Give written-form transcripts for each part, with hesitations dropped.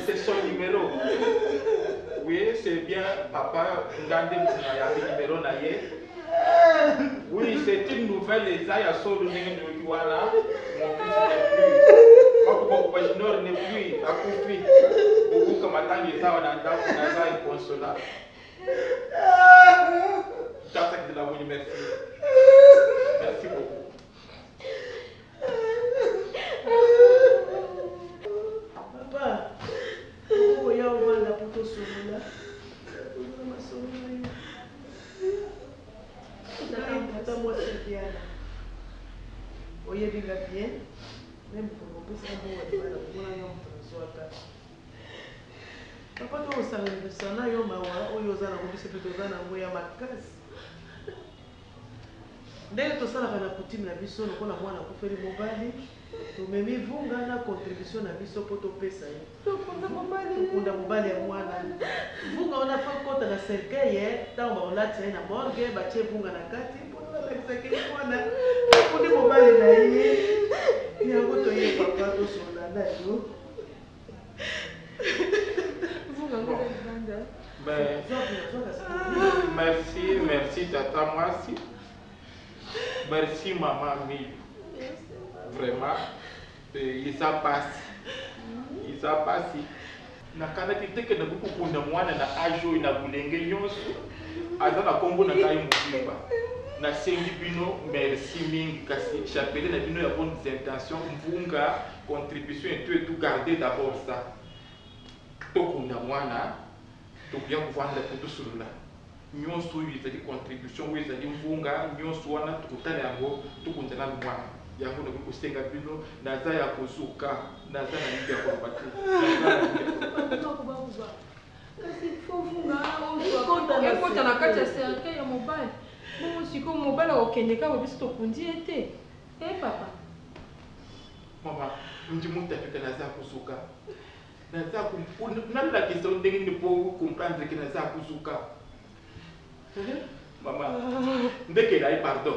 c'est son numéro. Oui, c'est bien papa Ngande Mounayabi numéro naye. Oui, c'est une nouvelle Esaïa Solo Nenguiwana. Mon fils n'est plus. Moi, je n'est plus à Koufi. Beaucoup comme attendre les gens dans Naza et Consola. J'attends de la bonne merci. Merci beaucoup. Papa, oh, il y a un mal à Poto Somola. Attends, moi, c'est bien. Oye, bien, bien. Même pour mon petit amour, il va la papa, tu as un sana yo mawa, oyo zana ngobise pe tozana ngoya makasi. Ndenge tosalaka na coutume na biso lokola mwana akufeli mobali, tomemi vunga na contribution na biso po topesa ye. Tokunda mobali ya mwana. Vunga ona fa kota na cercueil, ntango bakolati ye na morgue, batie vunga na kati, po balakisaki mwana. Kundi mobali na ye. Yango toye papa tosola na yo. Merci tata Mwasi. Merci maman Mille. Vraiment, ça passe. Nakana kiteke na buku kunda mwana na ajo ina bulenge nyonso. Azana kombo na kai mukimba. Na sengi bino merci mingi kasi chapelle na bino ya bonnes intentions mvunga contribution et tout garder d'abord ça. Tokunda mwana tokuya kuvanda kutusulula nyonso oyo ezali contribution oyo ezali mvunga nyonso wana tokutana yango tokunzana mwana yango nakoki kosenga bino naza ya kozuka naza na libi ya koloba te ekota na kati ya cercueil ya mobali bongo sikoyo mobali akokende kaka biso tokundi ye te papa mama ndi mutu apeka naza ya kozuka naza la question ndenge ni po comprendre que naza ya kozuka mama ndeke naye pardon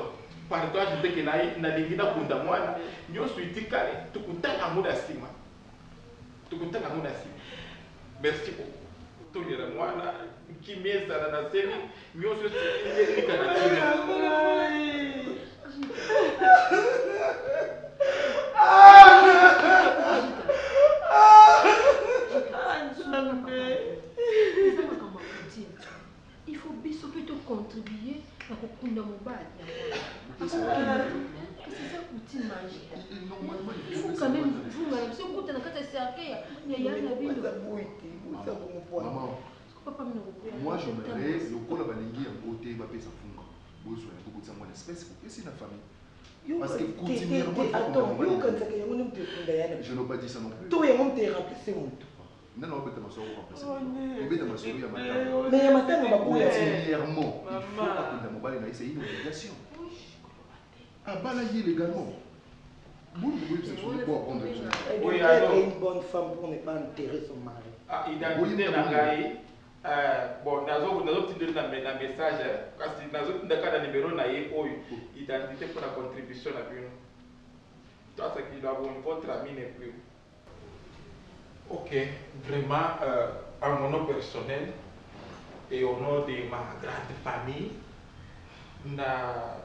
age ndeke naye nalingi nakunda mwana nyonso itikali tukutana yango na nsima merci beaucoup tolera mwana kimia ezala na seli nyonso elika na il faut biso plutôt contribuer à kokunda mobali. C'est ça coutume magique. Il faut quand même vous madame si vous dans kata cercueil ya na bino. Moi j'aimerais le col balingi en côté va payer sa funga. Besoin de beaucoup de sang en espèce pour que c'est la famille. Parce que continuellement je n'ai pas dit ça non plus. Tout est monté remplacer mon tout. Non, non, mais tu m'as sauvé à matin. Mais il y a matin, on va courir. Premièrement, il faut apprendre à mobile, c'est une obligation. Ah, balayer légalement. Vous c'est pour apprendre. Oui, alors. Une bonne femme pour ne pas enterrer son mari. Ah, identité Nangaï. Bon, nazo titre na message parce que nazo ndaka numéro na ye oyo identité pour la contribution na bino. Toi ce qui doit votre ami n'est plus. Ok, vraiment, à mon nom personnel et au nom de ma grande famille, na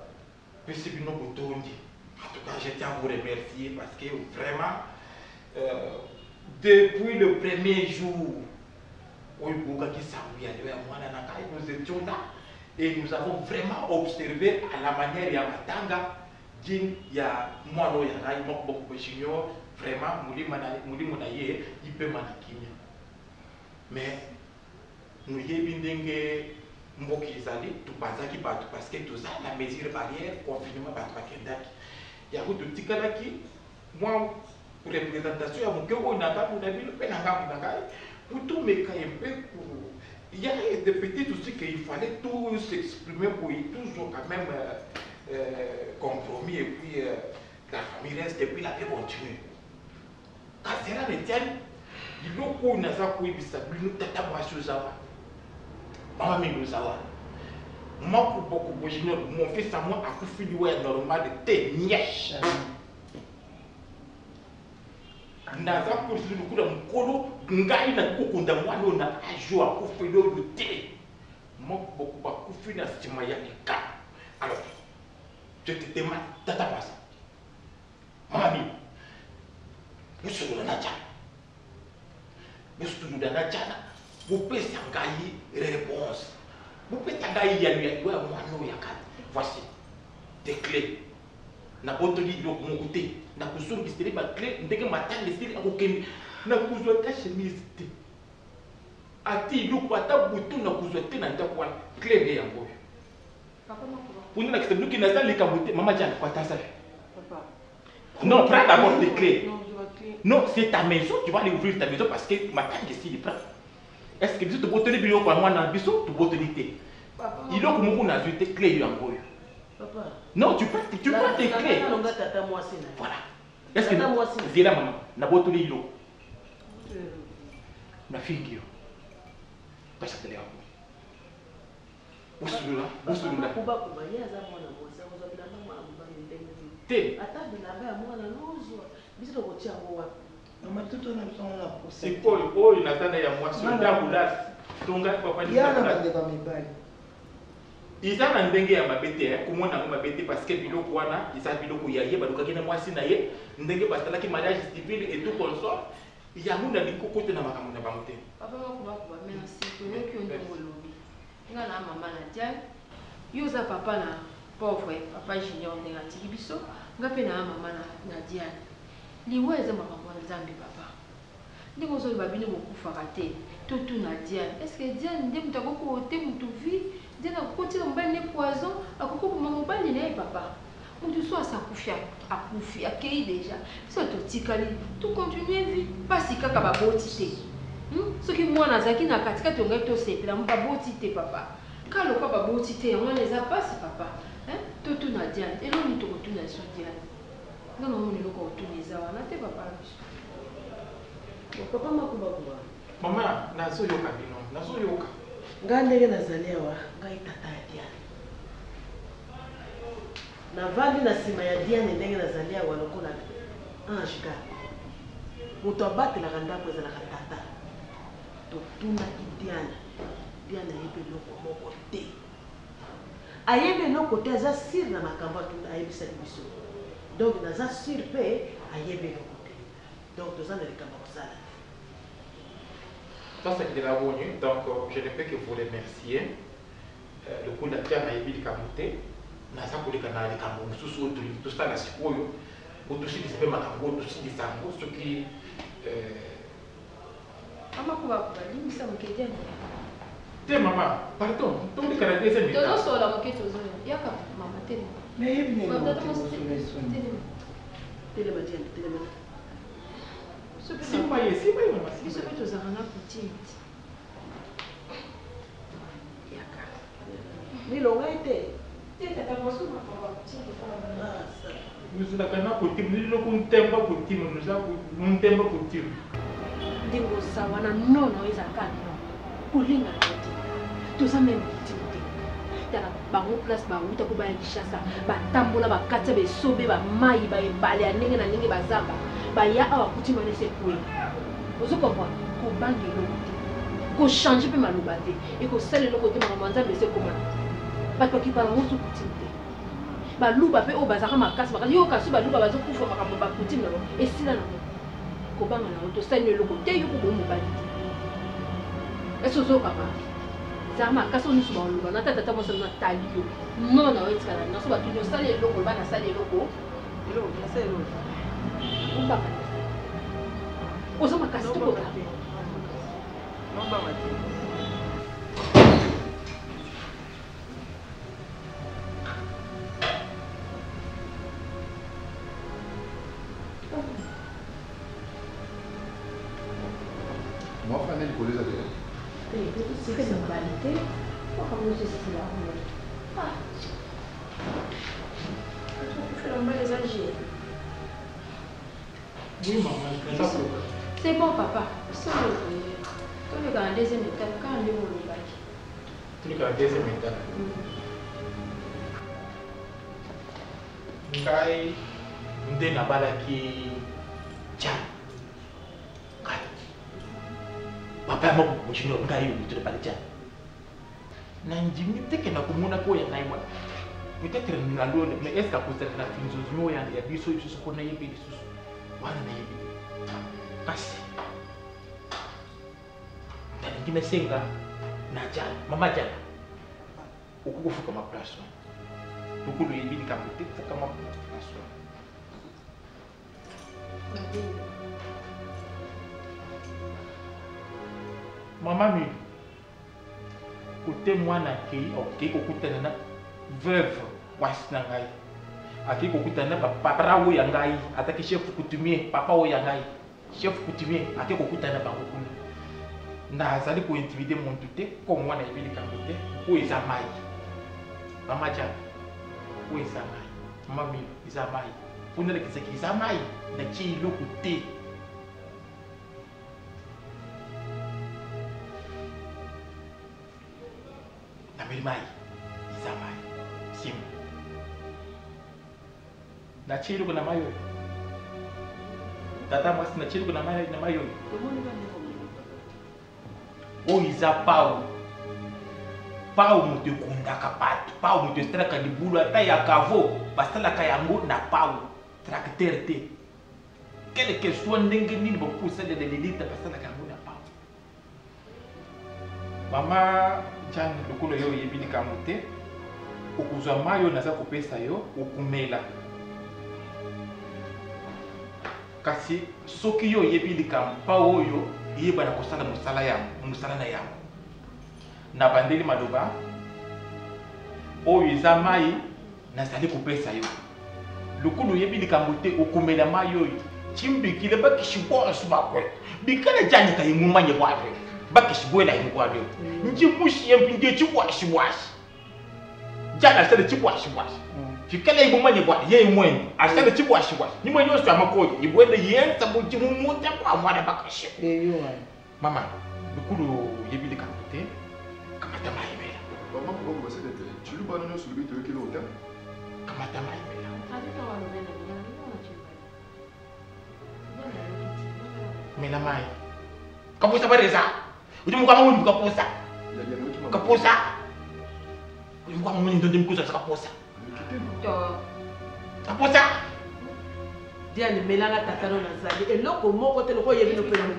Pesibino Boutondi. En tout cas, je tiens à vous remercier parce que vraiment, depuis le premier jour où nous étions là et nous avons vraiment observé à la manière de Yamatanga, il y a moi, il y a beaucoup de juniors. Vraiment, Moulimonaye, il peut manakimia. Mais nous y avons Mbokizali, tout bazaki batu parce que tout ça, la mesure barrière, confinement batu bakendaki. Il y a beaucoup de tikalaki. Moi, pour représentation, il y a beaucoup il y a des petits soucis qu'il fallait tout s'exprimer pour toujours quand même compromis et puis la famille reste et puis la paix continue. Quand cela ne tient, il faut qu'on ait ça pour y s'appeler nous tata moi sur ça. Maman nous ça. Moi pour beaucoup de jeunes, mon fils à moi a fait du ouais normal de thé nièche. Naza pour le coup de mon colo, ngai na kokunda mwana oyo na age oyo akufeli oyo te moko bakufi na nsima ya eka. Alors je te demande tata mwasi mami bosolola na jana bosolola na jana bopesa ngai réponse bopesa ngai yano ya mwana oyo ya kati. Voici des clés na botoli biloko moko te na kozongisele baclé ndenge matanga esili akokende na kozwa ta chemise te ati iloko ata butu na kozwa te na ndako wana clé nde yango oyo puna na kisa luki naza likambo te mama jana kwatasa non prends d'abord tes clés non c'est ta maison tu vas aller ouvrir ta maison parce que matanga esili prends est-ce que biso tobotoli biloko ya mwana na biso tobotoli te iloko moko nazwi te clé yango oyo. Papa. Non, tu prends tes clés. Voilà. Est-ce que c'est là, maman? Na boîte de l'îlot. Na fille. Pas ça télé. Où est-ce que là? Où est-ce que là? Té. C'est quoi? Oh, il n'attend ya moi sur la boulasse. Ton gars papa dit ça. Iza na ndenge ya mabete komona ngo mabete parce que biloko wana isa biloko ya ye balukaki na mwasi na ye ndenge basalaki mariage civil et tout consort ya munda likoko te na makambo na bango te. Papa ko ba merci to yo ki ndongo lobi nga na mama na dia yo za papa na pauvre papa junior ndenge atiki biso nga pe na mama na dia liwa eza makambo na Nzambe papa ndenge ozo babino bokufa te to na dia est-ce que dia ndenge mutako ko te mutu vie Dieu a côté de mobile poison, à côté de mon mobile n'est papa. On te soit ça à accueilli déjà. Ça te ticali, tout continue vie. Pas si kaka ba botité. Ce qui moi nazaki na katika to ngai to sepe la mba botité papa. Quand le papa botité, on les a pas si papa. Hein? Tout na diane. Et l'on to retourne sur diane. Non non on est ko retourner za wana te papa. Papa makuba kuba. Maman, nazo yoka bino. Nazo yoka. Nga ndenge nazali awa ngai tata ya Diane navandi na nsima ya Diane ndenge nazali awa lokola ange kaka moto abatelaka ndako ezalaka tata totunaki Diane ayebi eloko moko te ayebi eloko te aza sire na makambo ayebisaki biso donc naza sire mpe ayebi eloko te donc toza na likambo kosala. Ça, c'est de la venue, donc je ne peux que vous remercier. Le coup de la terre a été camoté. Nasa pour les canaux, tout ça, la sikoyo, pour toucher des spermatango, toucher des sango, ce qui. Maman, comment va aller? Ça me quitte. Tiens, maman, pardon, tout le Canada, c'est bien. Tout ça, la moquette aux yeux. Yaka, maman, télé. Mais il y a une si moi, maman. Si peut aux arana petite. Yaka. Mais l'on a été. Nous avons un petit peu de tempo petit, nous avons un tempo petit. Dingo sawana nono izakana. Kulinga kuti. Toza même petit. Tala bango place ba uta ko ba Kinshasa, ba tambola ba katsa be sobe ba mai ba ebale anenge na ndenge bazamba. Ba ya awa kuti mane se kuyi. Ozo comprendre ko bangi lokuti. Ko changer pe maloba te. Et ko sale lokote mama Nzambe se koma. Ba to ki pa ngosu kuti te. Ba luba pe o bazaka makasi ba yo kasi ba luba bazo kufa makambo ba kuti na e sila na ko banga na to sale lokote yo ko bo ba. Eso zo papa. Zama kaso ni suba luba na tata mo na talio. Non na wetka na so ba tu no sale loko ba na sale loko. Elo, na sale loko. Umba ka. Ozo makasi to ko. Nomba mati. Moi, Fanny, il collait ça déjà. C'est que c'est validé. Pourquoi vous êtes là? Ah. Je vais faire les âgés. Oui, maman, c'est bon, papa. C'est bon. Tu es dans la deuxième étape. Quand on est au bac. Tu es dans la deuxième étape. Ngai, nde na balaki jam. papa moko junior ngai yo to pas déjà na ndimi teke na komona ko ya ngai mwana peut-être na lone mais est-ce que peut être na finzo ya biso biso ko na yebi biso wana na yebi kasi ndani kina senga na jana mama jana ukufuka ma place ukulu yebi ni kapote fuka ma place Maman mi côté mwana ki ok kokutana na veuve wasi na ngai aki kokutana na papa wo ya ngai ataki chef coutumier papa wo ya ngai chef coutumier aki kokutana bango kuna na azali ko intimider mon tuté comme mwana ibili kamote ko eza mai mama ja ko eza mai mama mi eza mai puna le kisaki eza mai na chi lokuté mai izamai sim na chilo kuna mayo tata mwasi na chilo kuna mayo o iza pau mutu kundaka patu pau mutu straka libulu ata ya kavo basalaka yango na pau tracteur te quelle que soit ndenge nini bakusa de l'élite basalaka yango na pau mama Chan lokolo yo yebili kamote okuzwa mayo naza kopesa yo okumela kasi soki yo yebili kampa oyo yeba na kosala musala na yango na bandeli maloba oyo eza mai nazali kopesa yo lokolo yebili kamote okumela mayo oyo chimbikile bakishibwa subakwe bikala jani kayimumanye bwawe bakishibwela imkwalo njimushi yempinde chibwashi bwashi jana sele chibwashi bwashi fikele ibumanye bwa ye mwenye asele chibwashi bwashi ni mwenye osu amakoyo ibwende yenza mujimumuta kwa mwana bakashi mama bikulu yebili kamote kamata maimela Maman, pourquoi vous passez d'être tu lui banane sur le but de quel hôtel kamata maimela mela mai kapusa bareza ujum kwa mungu kapusa kapusa ujum kwa mungu ndio mkusa kapusa kapusa dia ni melanga tatano na zali eloko moko te loko yebi no pele mo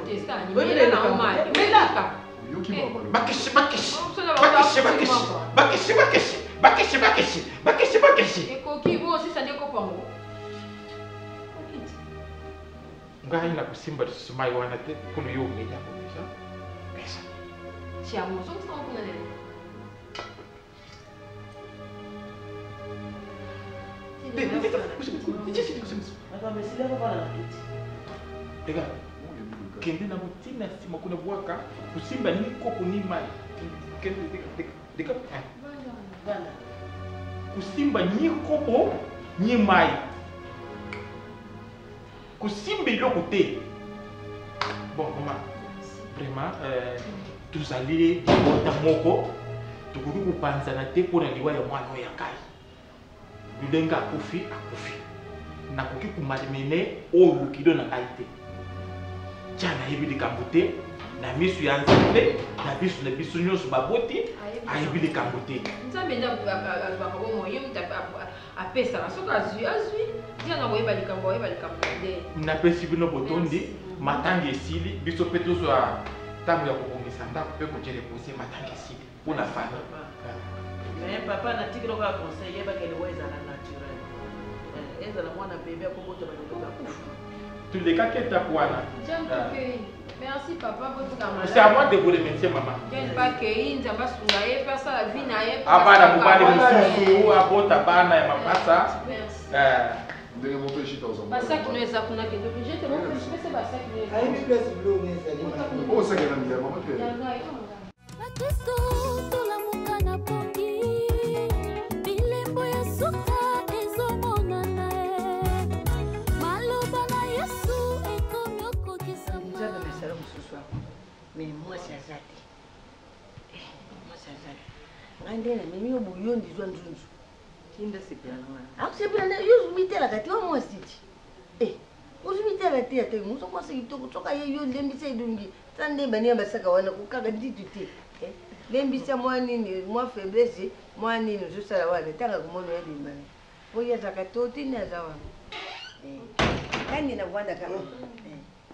bakishi ekoki bo sisa ndeko pango ngai na kusimba tusumai wana te kuno yo meja kabisa pesa chiamo so sta kuna nene Lega kende na mutina sima kuna bwaka kusimba ni koko ni mai kende deka bana kusimba ni koko ni mai kusimba iloko te bon maman vraiment tuzali bota moko tukuki kupanzana te mpona liwa ya mwana oyo ya ngai lulenga akufi nakoki kumalemene oyo lukido na ngai te tia nayebi likambo te na miso ya nzambe na biso na biso nyonso baboti ayebi likambo te nzambe nde azwaka bomoye mutu apesaka soki azwi tia na koyeba likambo oyeba likambo nde napesi bino botondi matanga esili biso mpe tozwa ntango ya kobongisa ndako mpe kotia repose matanga esili mpona fami mais papa natiki loko ya conseil yebakele wa ezala naturel ezala mwana bebe akobota baloko bakufa tulekaki etape wana merci papa c'est à moi de vous remercier maman bakei nzambe asunga ye mpe asala vi na ye abana mobali mosusu abota bana ya mapasa ndenge moto eshita basaki no eza kuna kende jete mopese basaki no eza osakela mila mama tu Bakristo tolamuka na pongi bilembo ya suka ezomonana maloba na Yesu ekomi okokisa nzambe mesala mosusu ako mais mwasi aza te mwasi aza te ngai nde namemi yo boyondi zwa nzunzu kinda sepela na wana akusepela nde yo mitelaka te wa mwasi ti uzibitela te te muso kwa se kitoko tsoka ye yo lembisa idungi tsande bani basaka wana kukaga nditu te lembisa mwanini mwa faiblesse mwanini jusala wana tanga kumono ya dimani oya zakatoti na zawa kani na bwanda kama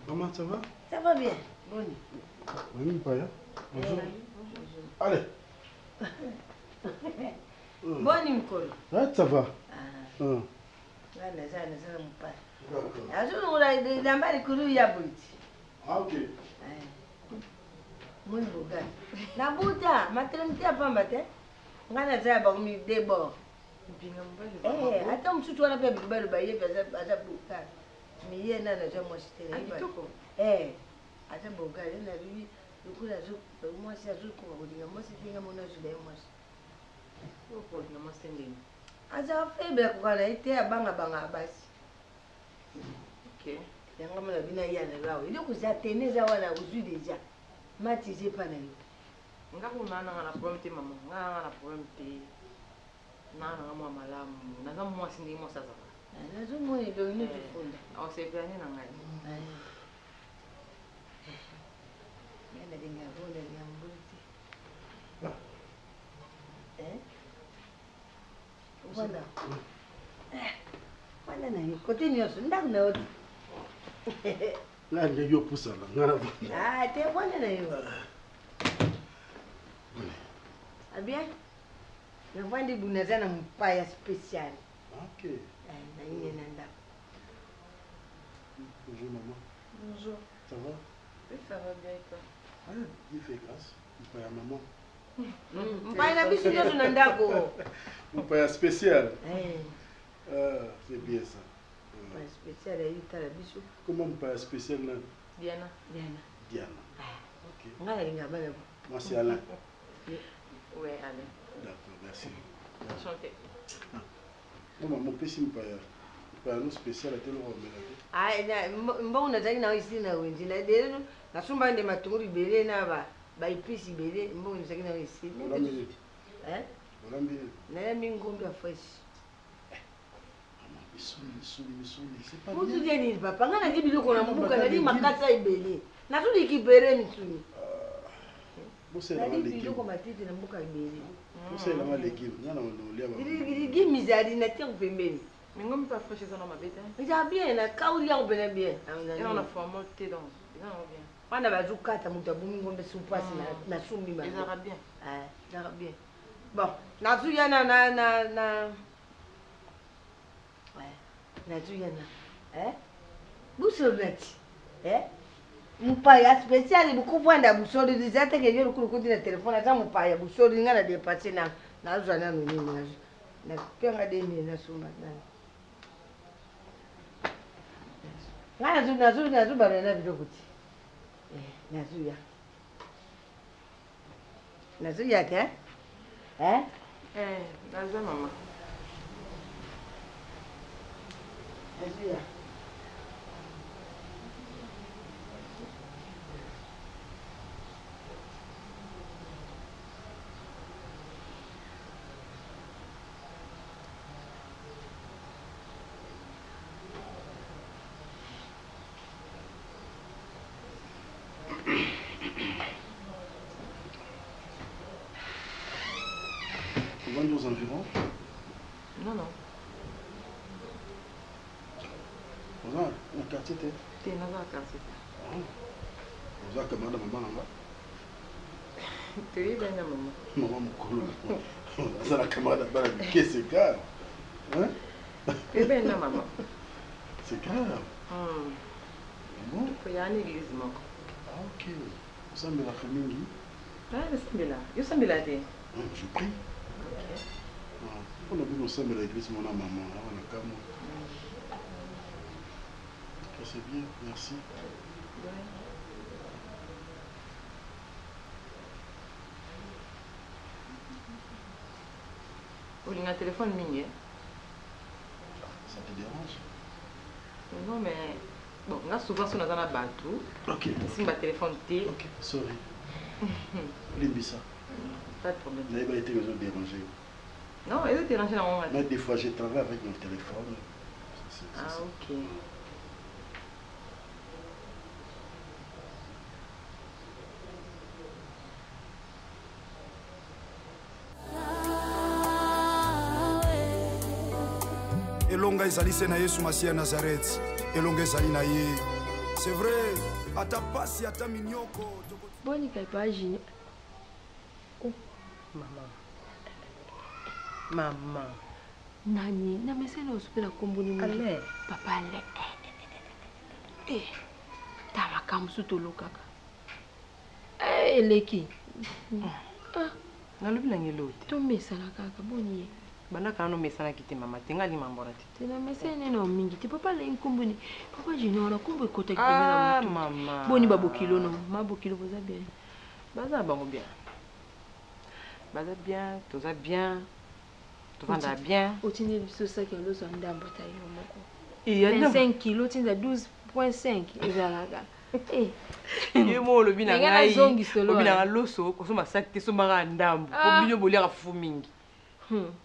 Maman, ça va? Ça va bien. Bonne. Oui, Paya. Bonjour. Allez. Bonne Mkolo. Ah, ça va. Là, ça me parle. D'accord. On a dans bas kuru ya bulti. Ah, ok. Mon boga. Na buta, maternité pamba te. Ngana za ba mi debo. Hata mtoto anapewa bibalo ba yeye aza buka. Miye na za mwasitele. Ata boga na bibi ukula zo mwasi azuko kulinga mwasi kinga mona zule mwasi. Uko kulinga mwasi ndini. Aza febe kukana ite abanga basi. Okay. Yanga mona bina yana lawo. Ile kuzateneza wana uzwi deja. Mati zepa na yo. Ngaku nana na problem te mama. Ngana na problem te. Nana ngamo malamu. Naza mwasi ndi mwasa za. Nazo mwana ndio inatufunda. Au seplani na ngai. Yana dinga bonda ya mbuti. Wanda. Wanda na kote nyoso ndaku na oti. Là, il y a eu pour ça. Ah, t'es wanda na yo. Ah bien. Na wandi bunazana mpaya spécial. Ok. Na yeye nanda. Bonjour maman. Bonjour. Ça va? Oui, ça va bien et toi? Ah, il fait grâce. Mpaya maman. Mpaya na bisu nyoso na ndako. Mpaya spécial. Ah, c'est bien ça. Mpaya spécial ya itala bisu. Comment mpaya spécial là? Diana. Diana. Ok. Ngala linga bana. Moi c'est Alain. Oui, Alain. D'accord, merci. Enchanté. Non, maman, pesi mpaya. Mpaya no spécial à tel moment. Ah, mbona zaki na isi na wenji na dero na sumba nde matunguri bele na ba ipisi bele mbona zaki na isi. Olambi. Na ya mingombe afresh. Misuli, c'est pas bien. Vous bien. dites papa, ngana ki biloko na mubuka na li makasa ibele. Na tuli kibere mitsuni. Bose Na la li légume. biloko matiti na mubuka ibele. Bose la légume. Ngana olia ba. Ili mizali na tia pembeni. Mingombe pas fraîche dans ma bête. Eza bien na kauli ya bien bien. Et on a formé thé donc. Ils ont bien. Wana bazukata mutu abumi ngombe supasi na sumbi ma. Ils auront bien. Ils auront bien. Bon, nazuya na nazuya na busolati mupaya spécial bukuvanda busoli dizate ke yoro kulukuti na telefone ata mupaya busoli ngana depatse na nazwa na nini na penga deni na suma na nazu bana na bidokuti nazuya ke Nazuya mama. Nazuya. On va aux environs. Non. On a un quartier tête. T'es dans un quartier. On a camarade maman là-bas. Tu es bien maman. Maman mukolo. On a la camarade là-bas. Qu'est-ce que c'est grave? Hein? Tu es bien maman. C'est grave. Bon. Tu es à l'église maman. Ah ok. Vous savez la famille? Ah, je suis là. Je prie. On a vu nous sommes à l'église, mon maman, on a comme c'est bien, merci. Vous avez un téléphone mini? Ça te dérange? Non, mais bon, on a souvent sur notre bateau. Ok. Si ma téléphone t'est. Ok, sorry. Limbisa. Pas de problème. Vous n'avez pas été dérangé. Non, elle est dérangée dans mon Mais des fois, je travaille avec mon téléphone. Ah, ok. elonga ezali se na Yesu Masiya ya Nazareth elonga ezali na ye c'est vrai ata pasi ata minyoko boni kai pa jini Mama. Nani, na mesena usupela kombuni Ale. Papa ale. Tama kamsu tolo kaka. Leki. Nalobi na ngelo. To mesana kaka boni. Bana kana no mesana kiti mama tingali mambora tete. Tena mesena no mingi. Ti papa le nkombuni. Papa jini ona kombo ekota kipemela mutu. Mama. Boni babokilo no. Mabokilo boza bien. Baza bango bien. Baza bien, toza bien. Tu vas bien. Au tine biso sac en loso ndambo tayo moko. 25 kilos tinda 12.5 ezalaga. Yemo lobi na ngai. Lobi na loso ko soma sac te soma ga ndambo. Ko binyo bolera fufu mingi.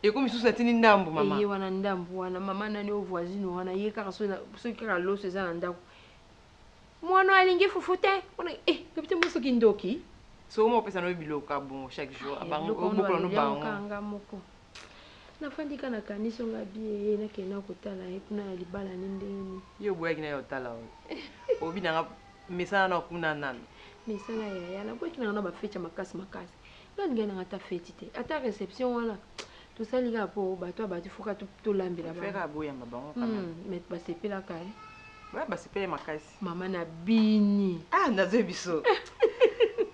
Et comme sous tini ndambo mama. Ye wana ndambo wana mama nani au voisine wana ye kaka so kaka loso ezala ndako. Mwana alingi fufu te. Kapite muso kindoki. So mo pesa no biloka bon chaque jour abango boko no bango. Kanga moko. Nafandika na kanisa ngabi na kena kotala kuna libala ndenge yo boya kina yo tala obi na mesana na kuna nana mesana ya na boya kina na ba fecha makasi ngani ngena ngata feti te ata reception wana to salika po bato fuka to lambela ba fera boya mabango quand met ba sepela kale ouais ba sepela makasi mama na bini nazo biso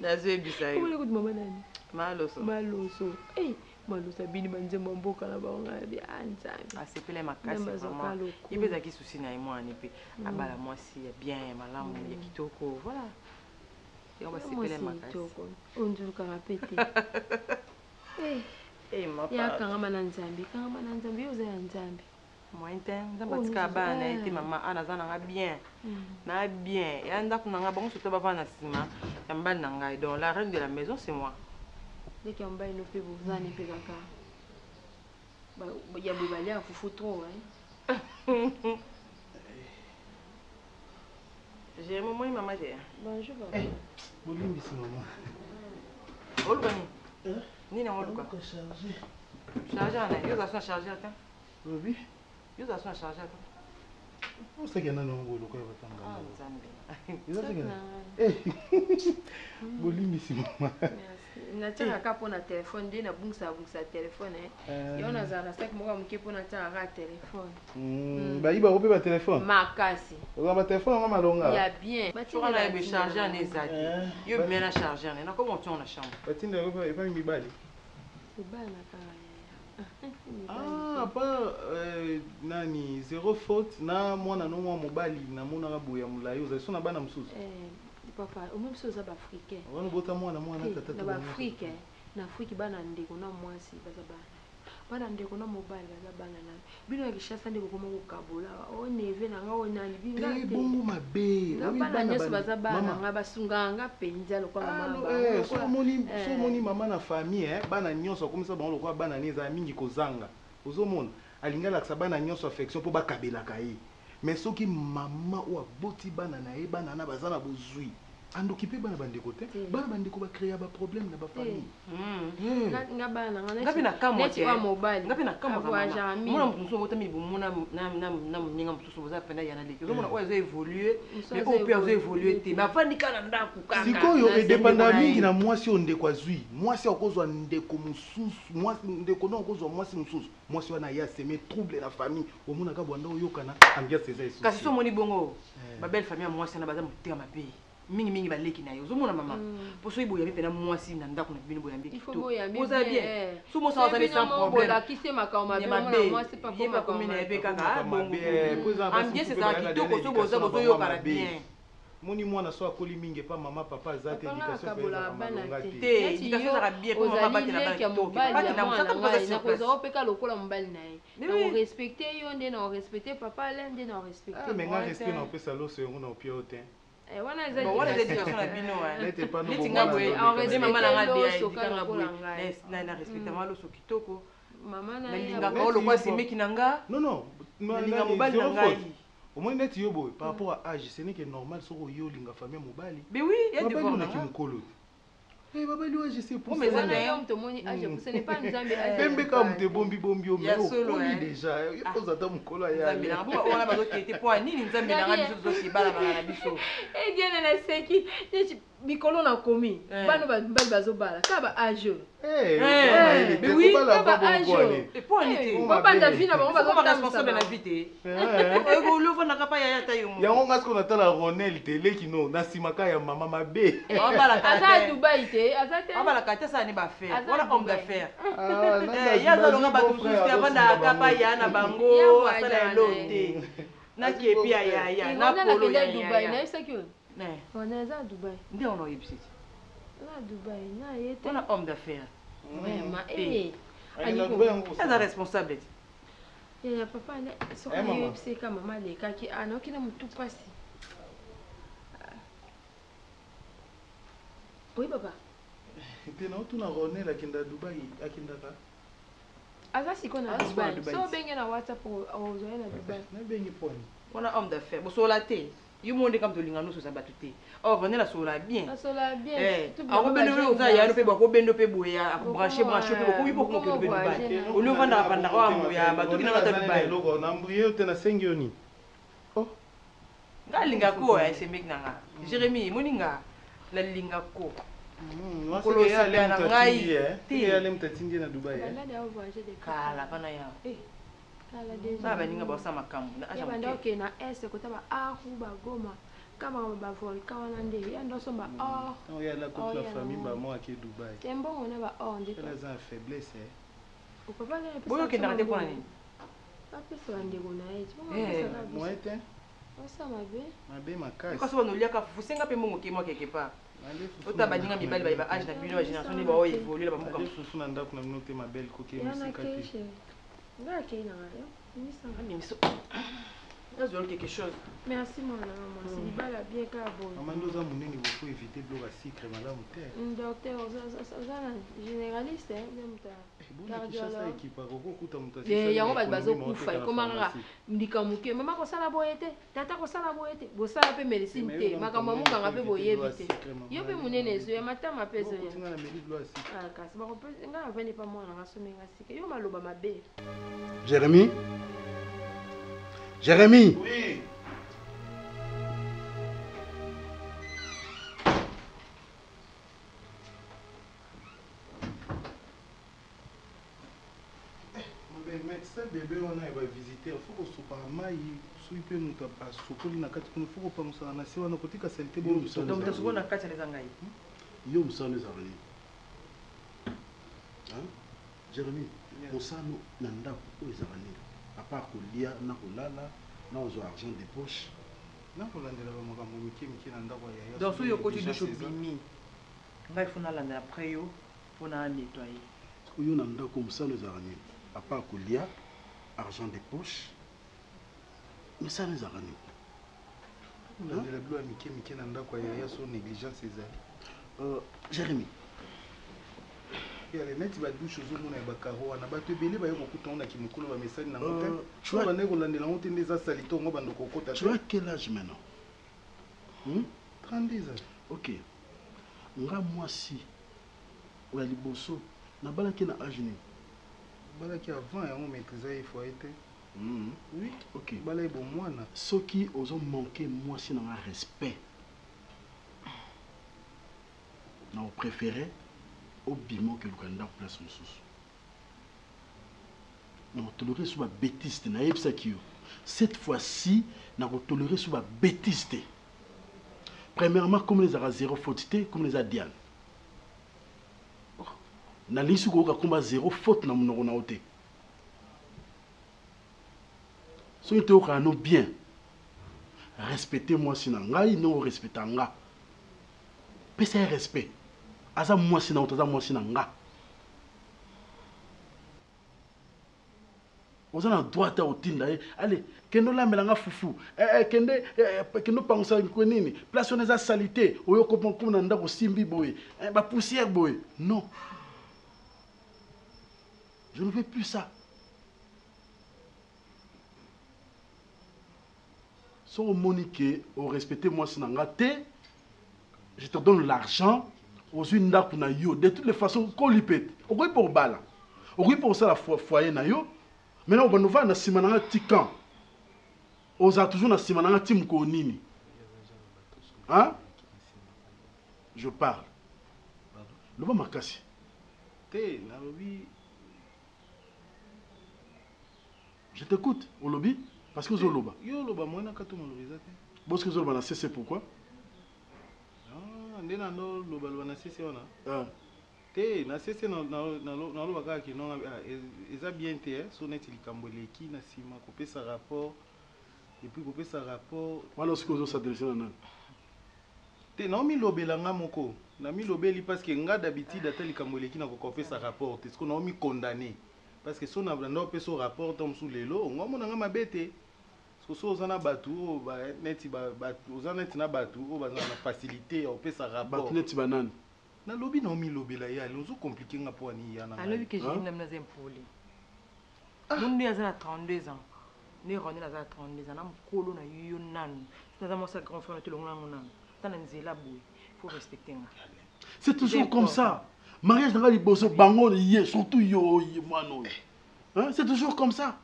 nazo bisa yo ko mama nani maloso malusa bini banzembo mboka na bango bi anzambi asepele makasi vraiment ibeza ki souci na imwani pe abala mwasi ya bien malamu ya kitoko voilà yo basepele makasi onduka rapete ma ya kanga mananzambi yo za nzambi moi ntem nzamba tika bana ete mama ana zana nga bien na bien ya ndako na nga bango soto bavana sima ya mbali na ngai donc la reine de la maison c'est moi. Dès qu'il y a un bail, nous pouvons vous en épier caca. Il y a des balais à foutre trop, hein. J'ai un moment, maman, j'ai. Bonjour, papa. Bonjour, ici, maman. Olga, ni na Olga. Chargé, on a. Yo, ça chargé, attends. Oui. Yo, ça chargé, attends. Où c'est qu'il y a un nom de quoi? Ah, Zambie. Is that again? Bonjour, ici, maman. Nataka kapo na telefone ndi na bungsa telefone yo na zana sac moka mkipo na taka telefone ba iba ope ba telefone makasi oza ba telefone mama longa ya bien batinga na be charger na ezati yo bien na charger na comment tu on la chambre batinda yo pa mibali bana kaka pa nani zéro faute na mwana no mwa mobali na mona ka boya mulayo za sona bana msusu papa même chose à africain on bota mwana tata na africain na afrique bana ndeko na mwasi bana ndeko na mobile bana na bino ya kishasa ndeko koma ko kabola o neve na nga onani binga te bongo mabe bana nyoso bana nga basunga nga penza lokwa mama so moni mama na famille bana nyoso komisa bango lokwa bana neza mingi kozanga ozomona alingala ksa bana nyoso affection po bakabela kai mais soki mama ou aboti bana na ye bana na bazana bozui andoki pe bana bandeko te bana bandeko ba créer ba problème na ba famille nga bana ngapi na kamwa te mobile ngapi na kamwa mona muso mota mi bomona na mninga muso boza penda yana leki zo mona o ezo évoluer mais o pe ezo évoluer te ba fandi kana ndaku kaka sikoyo e dépenda mingi na mwasi ondeko azui mwasi akozwa ndeko mususu mwasi ndeko no akozwa mwasi mususu mwasi wana ya seme trouble na famille omona ka bwanda oyokana ambiance eza ici kasi so moni bongo ba belle famille ya mwasi na baza muteka mabe mingi baleki na yo ozomona mama po so iboya pe na mwasi na ndako na bino boya mbiki il faut boya bien oza bien so mo sa oza sans problème la kisse makao mabe mona mwasi pas pour makao mabe pe kaka bongo ambiance ça kitoko so boza yo para bien moni mwana so akoli mingi pa mama papa za te éducation pe za malonga te éducation za bien po mama ba te na ba to na musaka ko za ko pe ka lokola mbali na ye na respecter yo nde na respecter papa lende na respecter mais nga respect na pesa loso yango na opia ote wana za éducation na bino n'était pas nous tinga boye en mama na nga dia dikanga boye na respecter malo so kitoko mama na linga ko lo kwa simeki nanga non linga mobali na ngai au moins net yo boy par rapport à âge ce n'est que normal so yo linga famille mobali mais oui il y a des fois na kimukolo Eh, baba lui, je sais pour Oh, mais ça. ça, Wana te moni âge, ce n'est pas Nzambe âge. Pembe comme te bombi bombi Il y a solo, oui hein. déjà. Il pose à ta mukolo ya. Nzambe na bo ona bazo kete po nini Nzambe na biso zo kibala bala na biso. Eh bien na seki, mikolo na komi. Bano ba bazo bala. Ka ba âge. Mais oui, ba âge. Et pour nité. Ba banda fina ba bazo pas responsable na vite. Ego lo vona kapa ya ta yo. Ya ngonga sko na tala Ronel tele kino na simaka ya mama mabe. Aza Dubai te, aza te. Aba la kata ça ni ba faire. Voilà homme d'affaires. Ah, ya za longa ba tusu ya banda kapa ya na bango asala lote. Na kepi ya na polo ya Dubai na isakyo. Ne. On est à Dubai. Nde ono yipsit. Là Dubai na yete. On a homme d'affaires. Vraiment eh. Ça est responsable. Ya papa ne so ka yipse ka mama le ka ki ana okina mutu pasi. Oui papa. Tena utuna Ronel akinda Dubai akinda ka. Aza siko na Dubai. So benge na WhatsApp au zoe na Dubai. Na bengi poni. On a homme d'affaires. Bo sola te. You monde comme to lingano so sabatu te. Oh Ronel la sola bien. La sola bien. Eh. Ako bendo we uza ya no pe bako bendo pe boya brancher pe bako yipo ko ke Dubai. O lo vanda vanda ko mo ya ba to kina na Dubai. Logo na mbriye tena sengioni. Oh. Ngalinga ko ya semek nanga. Jérémy moninga la linga ko. Kolo ya le mtatindi eh. Ya le mtatindi na Dubai eh. Banda ya voyager de kala kana ya. Eh. Kala deja. Baba ninga ba sa makambo na acha. Banda okay na est ko taba ahu ba goma. Kama ba volcan wana nde ya ndo somba Oh ya la toute la famille ba moi qui Dubai. Tembo on ba ndé. Elle a une faiblesse eh. O papa le Boyo ke na te kwa nini? Papa so ande gona moi te. Osa mabe. Mabe makasi. Kwa sababu nuliaka fusenga pe mungu ke moi quelque part. Ota badinga mibali ba âge na bino ba génération ni ba o évoluer ba muka mususu na ndako na mnote mabel koke musika te. Nga ke na yo. Ni sa ni miso. Là quelque chose. Merci mon maman. C'est libala bien ka bon. Maman ndoza munene il faut éviter bloc à sucre malamu te. Docteur Ozana généraliste hein même ta. Cardiologue équipe ko kuta mutasi. Yango ba bazo kufa komanga ndika muke mama ko sala boyete tata ko sala boyete bo sala pe médecine te makambo munga ngape boyebi te. Yo pe munene zo ya matama peso ya. Tinga na meli bloc à sucre. Ah kasi ba ko nga aveni pa mwana ngasomenga sike. Yo maloba mabe. Jérémy? Jérémy? Oui. médecin bébé on a visiter il faut que ce soit mai sui pe muta pas sokoli na kati kuna faut que pamusa na sewa na kotika salite bo donc mtasoko na kati les ngai yo msano ezali hein Jérémy mosano na ndako oyo ezali à part kolia na kolala na ozo argent de poche na kolandela ba makambo mike mike na ndako ya donc so yo koti de shopimi ngai funa landa après yo pona nettoyer oyo na ndako mosano ezali à part kolia argent de poche mais ça nous a ramené kolandela bilo mike mike na ndako ya so négligence ezali Jérémy ya les neti ba douche zo mona ba karo na ba to belé ba yoko kutonda ki mukolo ba message na ngote tu vas ne kolandela ngote ndeza salito ngo bando kokota tu as quel âge maintenant 30 ans ok nga mwasi oya liboso na balaki na âge ni balaki avant yango maîtriser il faut être oui ok balai bon mwana soki ozo manquer mwasi na respect na préféré au bimo que le candidat place mosusu na tolérer sur ba bêtise na yebisa kiyo cette fois-ci na tolérer sur ba bêtise. Premièrement comme les a zéro faute comme les a Diane na lisu ko ka komba zéro faute na monoko na ote so ite o ka no bien respectez-moi si na ngai no respecta nga pesa respect aza mwasi na otaza mwasi na nga oza na droit ya otinda ye allez kendo lambela nga fufu kendo pangusa ko nini place on eza salité oyo ko na ndako simbi boye ba poussière boye non je ne veux plus ça so monique au respecter moi si na nga te je te donne l'argent ozwi ndako na yo de toutes les façons kolipete okoki mpo kobala okoki mpo kosala foyer na yo maintenant obanda ovanda na nsima na nga ti camp ozala toujours na nsima na nga ti mokolo nini hein? Je parle loba makasi te nalobi je t'écoute olobi parce que ozoloba yo oloba mwenaka to maloba eza te boske ozoloba na cc pourquoi nde nalobaloba na sese wana te na sese naloba kaka kino eza bien te so neti likambo eleki na nsima kopesa rapport epuis kopesa rapport wana osiki ozosadrese na nani te naomilobela nga moko namilobeli parce que nga d'habitude ata likambo eleki na kokopesa rapport te siko naomikondane parce que so nabanda opesa rapport ta mosu lelo ngomona nga mabe te so oza na bato oza neti na bato oyo baza na facilité ya opesa rapport bato neti banani nalobi naomilobela ye ale ozokomplike nga mpo wani yana alobi ke jérim na minaza impoli mundu aza na 32 ans ne ronel aza na 32 ans na mokolo na yo nanu naza mwasa grand frère na tolongo nango nanu ata na nzela boye faut respecter nga c'est toujours comme ça mariage nanga liboso bango ye surtout yo mwana oyo c'est toujours comme ça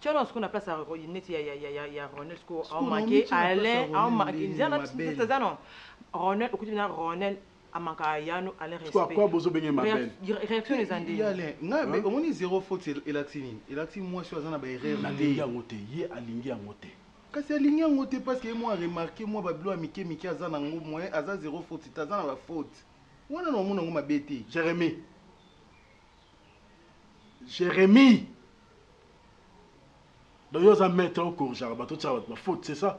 tu as ce qu'on appelle ça net ya Ronel ko a manqué Alain a manqué c'est ça non Ronel écoute bien Ronel a manqué Yano Alain respect quoi bozo benye mabel réaction les andés yale ngabe on est zéro faute elaxini elaxini moi je suis na ba erreur na lingi ngote ye alingi ngote kasi alingi ngote parce que moi remarqué moi babilo amike mike aza na ngo moi aza zéro faute taza na ba faute wana no mona ngo mabete Jérémy donc yo za mettre au courage bato tsa ba faute c'est ça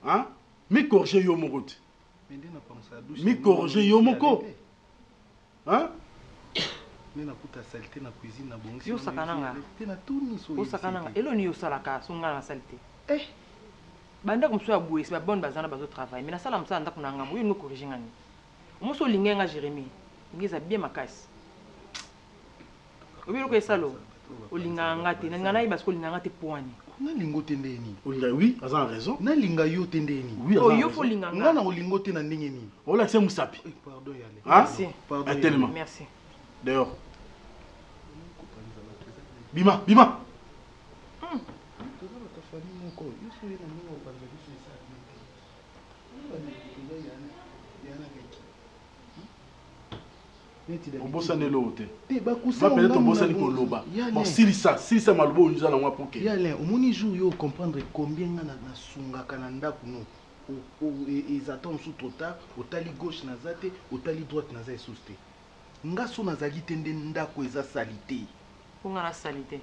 hein mi corriger yo moko te mi corriger yo moko hein na kuta saleté na cuisine na bongo yo sakananga te na tuni so yo sakananga eloni yo salaka songa na saleté banda comme ça aboué c'est bonne bazana bazo travail mais na sala msa ndako na ngambo yo no corriger ngani omoso lingenga Jérémy ngeza bien makasi obi ko esalo olinganga te nangana iba sko linganga te poani na lingo te ndeni olinga oui aza raison na linga yo te ndeni oui oh yo fo linganga nga na olingo te na ndenge ni ola tse musapi pardon yale merci pardon tellement merci dehors bima bima obosani eloko te bapene tobosani koloba silisa maloba oyo eza na mwa poke yale omoni jour yo comprendre combien nga nasungaka na ndako no eza ta mosusu tota otali gauche naza te otali droite naza esusu te nga so nazalaki te nde ndako eza sali te ponga na sali te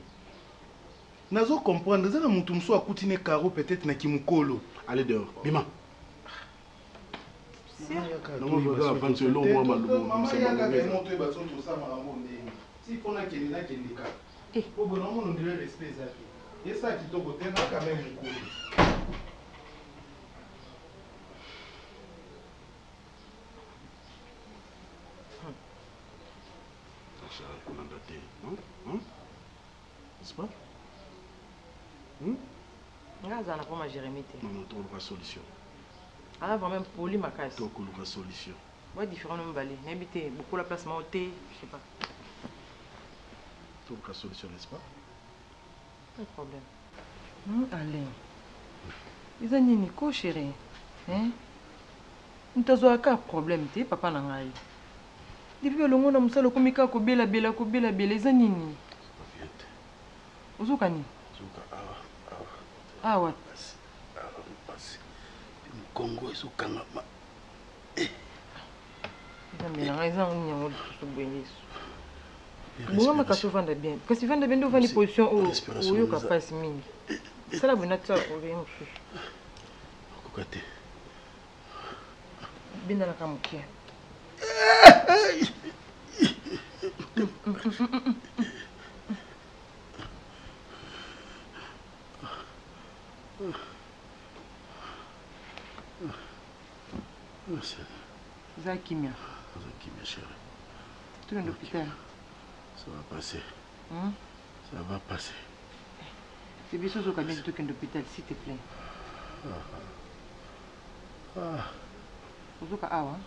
nazo comprendre eza na motu mosusu akuti ne karo peut-être na kimokolo allez dehors bima ngaza na poma Jérémy te non toluka solution ah vraiment poli makasi tokoluka solution ouais différent no mbali n'habite beaucoup la place ma hôtel je sais pas toluka solution n'est-ce pas pas de problème Alain eza nini ko chérie hein ntazo ka problème te papa na ngai depuis elongo na musala komika ko bela eza nini uzuka ni awa Congo ezokanga ma eza nyango subwenyeso bonga makasi ovanda bien kasi vanda bien nde ovandi position oyoka mpasi mingi sala bona tia oveye mosusu okoka te bendalaka mokia ça kimia chérie. Tu es à l'hôpital. Ça va passer. Ça va passer. C'est bien sûr que tu es à l'hôpital, s'il te plaît. Ozoka awa.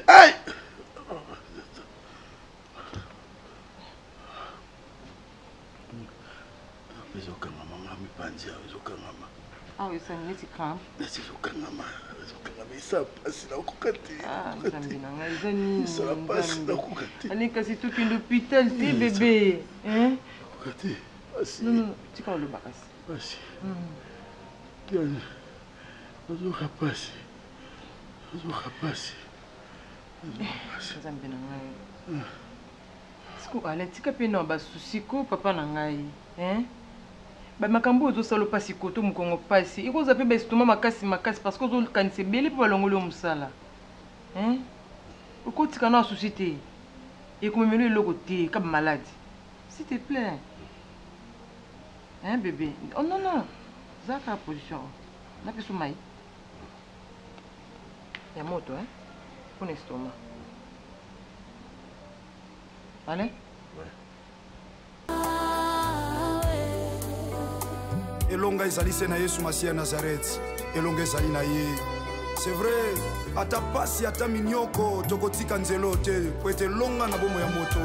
Aïe! Ezokangama mipanzi ezokangama. Ah, ça n'est pas ezokangama isa pasi na kokati. Ah, nzambi na ngai ezani. Isa pasi na kokati. Allez kasi toki l'hôpital te bébé, hein? Kokati. Asi. Non, tu parles le bakasi. Asi. Tiens. Ozoka pasi. Ozoka pasi. Nzambi na ngai. Siko ale tika pe na ba souci ko papa na ngai, hein? Ba makambo ozosala pasi koto mukongo pasi. Ikoza pe ba estoma makasi parce que ozokanisa bele pe balongoli omusala. Hein? Okotika na souci te. Ekomemelo eloko te ka malade. S'il te plaît. Hein bébé? Oh non non. Zaka position. Na peso mai. Ya moto, hein? Pour l'estomac. Allez? elonga ezali se na yesu masiya nazareth elonga ezali na ye c'est vrai ata pasi ata minioko tokotika nzelo te po ete elonga na bomo ya moto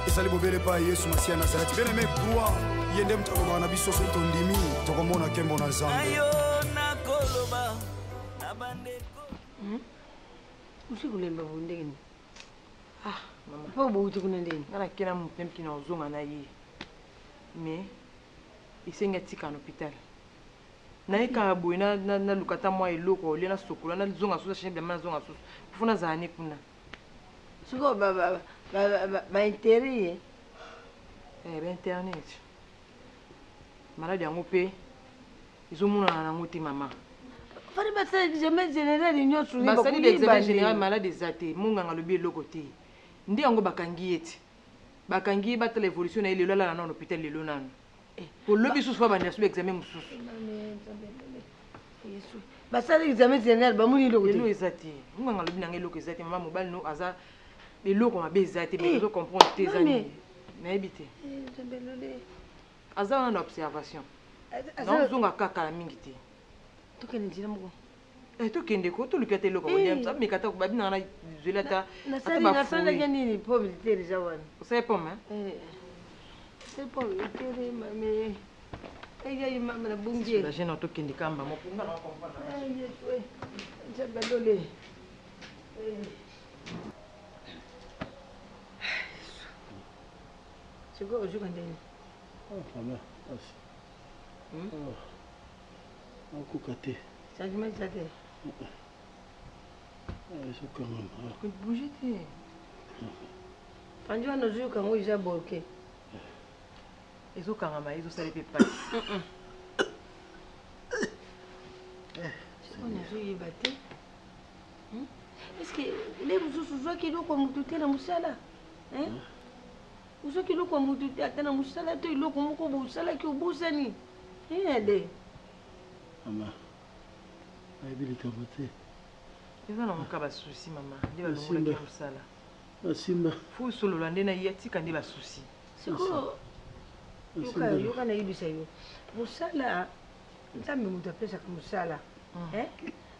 ezali bobele pa yesu masiya nazareth bien aimé croix ye nde moto alobaka na biso soki tondimi tokomona nkembo na nzambe usikulemba bundeni Mama. Po bouti kuna ndeni. Ngana kena mutem kina ozonga na ye. Mais isenga tika en hôpital. Na eka boy na lukata mwa eloko ole na sokola na zonga sosa shembe na zonga sosa. Funa zane kuna. Siko ba intérêt. Ba internet. Malade yango pe izomuna na ngote mama. Fari ba sa jamais général nyonso ni ba ba sali d'examen général malade zate munga ngalobi eloko te. Ndi yango bakangi eti. Bakangi batala évolution na lelo la na hôpital lelo nanu. Pour le bisu soit ba nesu examen mususu. Yesu. Ba sali examen général ba muni eloko te. Lelo ezate. Munga ngalobi nanga eloko ezate mama mobile no aza eloko mabe ezate mais je comprends tes amis. Na ebité. Aza na observation. Non zonga kaka mingi te. Tokene njina moko. Tokende ko tolukata eloko odiam ça mais kata ko babina na zelata. Na sala nini po militaire jawan. C'est pas mal. C'est pas militaire mame. Ayi mama na bungi. La jeune tokende kamba mo punga na comprendre. Ayi we. Jabadole. Siko ojuka ndeni. Mama, asi. Okukate. Changement zate. Eso kangama. Ko bouger te. Panjwa no zuka ngo isa borke. Ezo kangama ezo sale pe pas. On a joué battu. Est-ce que les mususu qui loko mututé na musala? Hein? Uzo ki loko mututé atana musala to iloko moko busala ki ubusani. De. Mama. Ayebi voter. Eza na moka ba souci mama. Ndi ba longola ki musala. Simba. Fu solo lande na yatika ndi ba souci. Siko. Yoka na ibisa yo. Musala nzambe mutu apesa ka musala.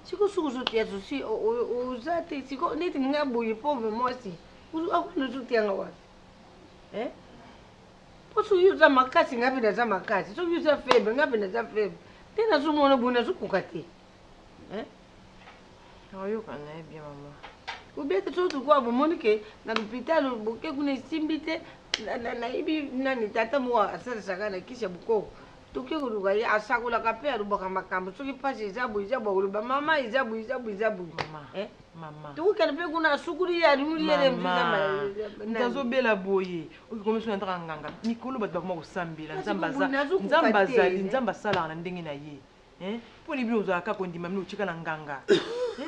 Siko suku zote ya souci uzate siko neti ngabuye pauvre mosi. Uzu akuna zote yanga wa. Poso yuza makasi ngapi na za makasi. So yuza febre ngapi na za febre. Tena sumona buna sukukati. Oyo kana bien mama. Ubete toto kwa bomonike na l'hôpital boke kuna simbite na ibi nani tata mwa asara sakana kisha buko. Tuke kuruga ya asakula kapea rubaka makambo. Soki pasi izabu uruba mama izabu. Mama. Mama. Tuku kana pe kuna sukuri ya rumuri yele mfika Ntazo bela boye. Okikomisa ndaka nganga. Mikolo bat bakoma kusambela nzamba sala na ndenge na ye. Pour les biens à quoi on dit même chika na nganga.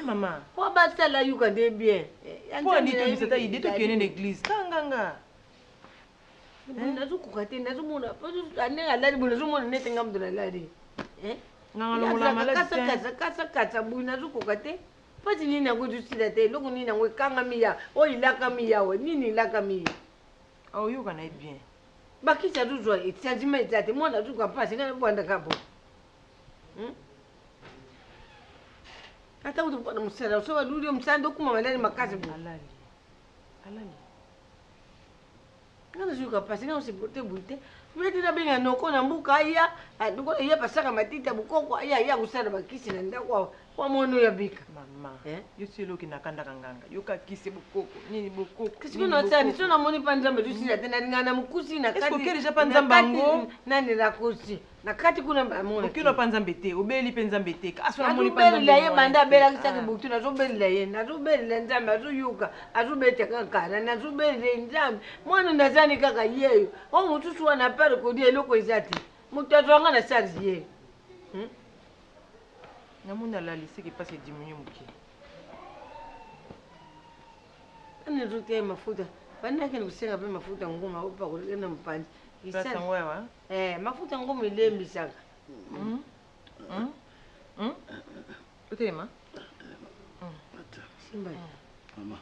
Maman. Po basala yuka de bien. Po ni to bisata ide to kiene l'église. Nganga. Nazo kukate nazo mona. Po ane alali bu nazo mona nete ngam dona alali. Nganga la malade. Kasa bu nazo kukate. Po nini na kudu sida te loko nini na kanga miya. O ilaka miya we nini ilaka miya. Oh yuka na bien. Bakisa tuzwa itazima itate mona tuka pasi ngana bwanda kapo. ata kuti kupana musala so valuli musanda okuma malali makasi alali ngana zuka pasi na usipote buite vetira benga noko na mbuka aya ndiko iya pasaka matita bukoko aya kusala bakisi na ndakwa kwa mono ya bika mama yo siloki nakanda kanganga yo kakisi bukoko nini bukoko kisiko na tsani sona moni panzamba tusira tena ngana mukusi na kati esko kereja panzamba ngo nani la kusi na kati kuna mona okilo panzamba te obeli panzamba te asona moni panzamba ye banda bela kisaki buktu na zobeli ye na zobeli nzamba azuyuka azubete kankana na zobeli nzamba mwana ndazani kaka yeyo o mutusu wana pale kodi eloko izati mutazo anga na sarzi ye namuna la lycée qui passe diminuer muke ana zote mafuta bana yake nikusenga pe mafuta ngoma opa kulena mpande sasa wewe mafuta ngoma ile mbisaka utema simba mama